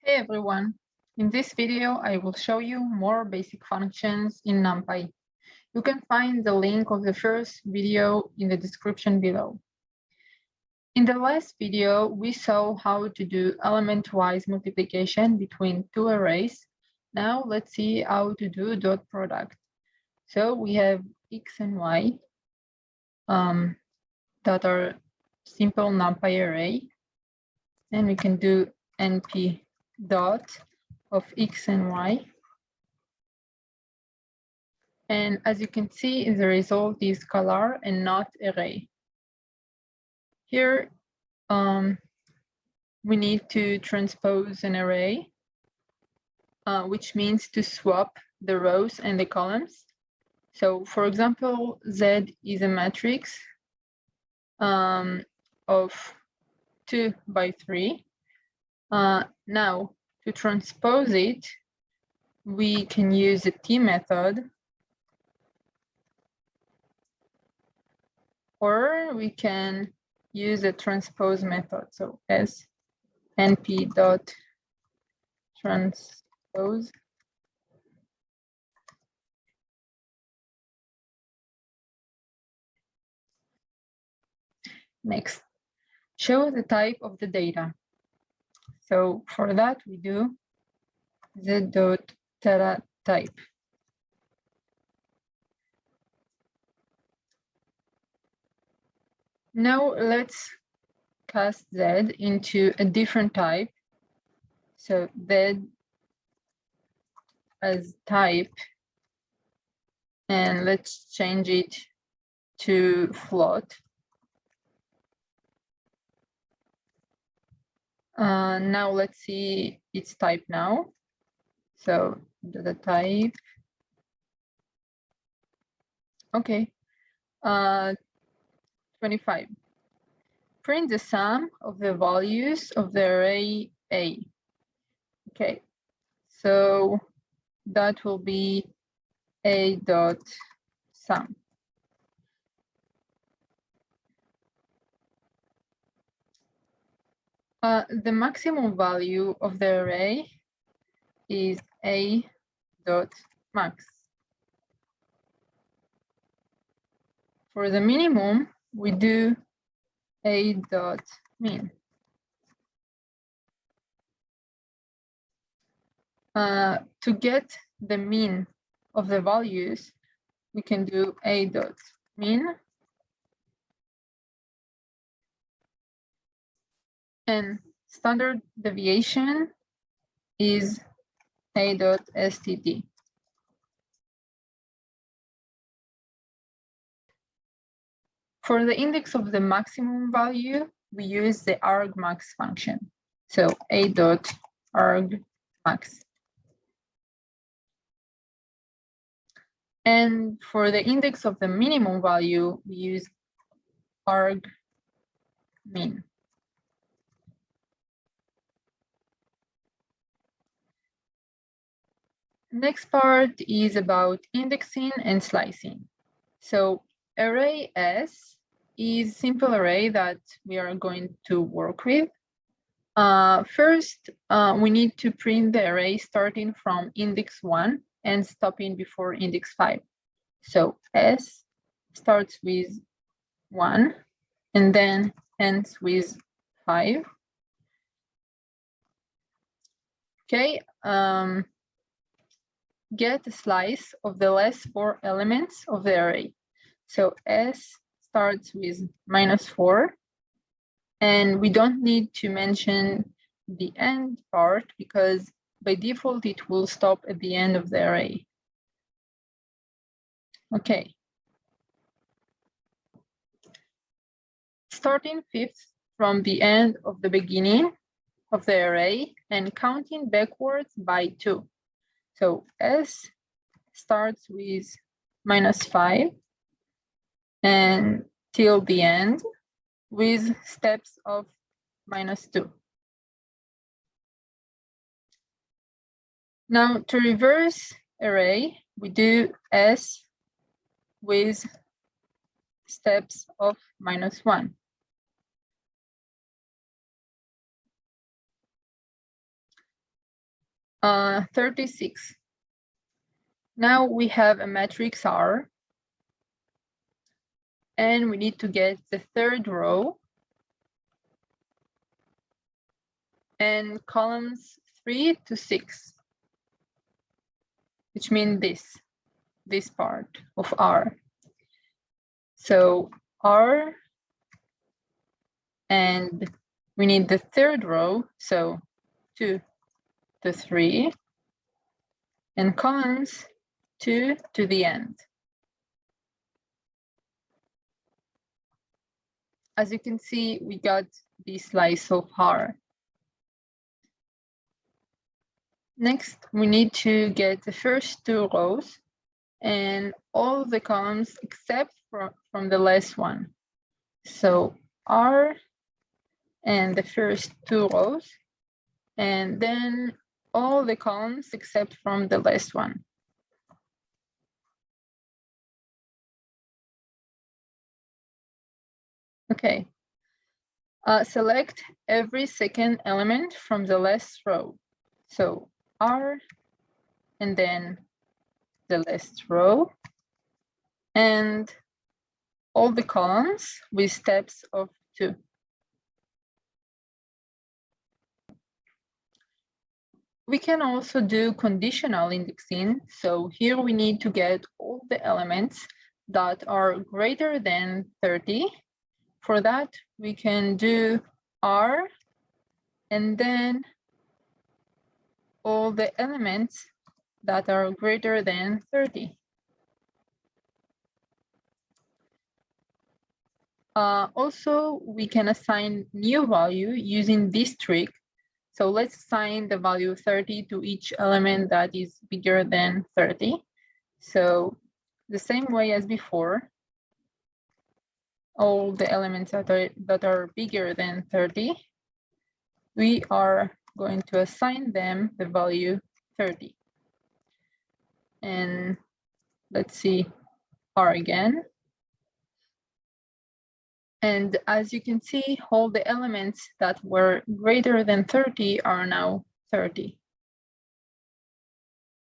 Hey everyone! In this video, I will show you more basic functions in numpy. You can find the link of the first video in the description below. In the last video, we saw how to do element-wise multiplication between two arrays. Now let's see how to do dot product. So we have x and y that are simple numpy array, and we can do np dot of x and y. And as you can see, the result is scalar and not array. Here, we need to transpose an array, which means to swap the rows and the columns. So for example, Z is a matrix of 2 by 3. Now, to transpose it, we can use the T method, or we can use a transpose method. So as np dot transpose. Next, show the type of the data. So for that, we do z dot data type. Now let's cast Z into a different type. So Z as type, and let's change it to float. Now let's see its type now. So the type. Okay. 25. Print the sum of the values of the array A. Okay, so that will be A dot sum. The maximum value of the array is A dot max. For the minimum, we do A dot min. To get the mean of the values, we can do A dot min. And standard deviation is A dot std. For the index of the maximum value, we use the argmax function. So A dot argmax. And for the index of the minimum value, we use argmin. Next part is about indexing and slicing. So array S is simple array that we are going to work with. First, we need to print the array starting from index 1 and stopping before index 5. So S starts with 1 and then ends with 5. Okay, get a slice of the last 4 elements of the array. So S starts with -4, and we don't need to mention the end part because by default it will stop at the end of the array. Okay. Starting 5th from the end of the beginning of the array and counting backwards by 2. So S starts with -5 and till the end with steps of -2. Now to reverse array, we do S with steps of -1. 36. Now we have a matrix R, and we need to get the third row and columns 3 to 6, which means this part of R. So R, and we need the third row, so 2 to 3, and columns 2 to the end. As you can see, we got this slice of R. Next, we need to get the first 2 rows and all the columns except from the last one. So R and the first 2 rows, and then all the columns except from the last one. Okay. Select every second element from the last row. So R, and then the last row, and all the columns with steps of 2. We can also do conditional indexing. So here we need to get all the elements that are greater than 30. For that, we can do R, and then all the elements that are greater than 30. Also, we can assign new value using this trick. So let's assign the value 30 to each element that is bigger than 30. So the same way as before, all the elements that are bigger than 30, we are going to assign them the value 30. And let's see R again. And as you can see, all the elements that were greater than 30 are now 30.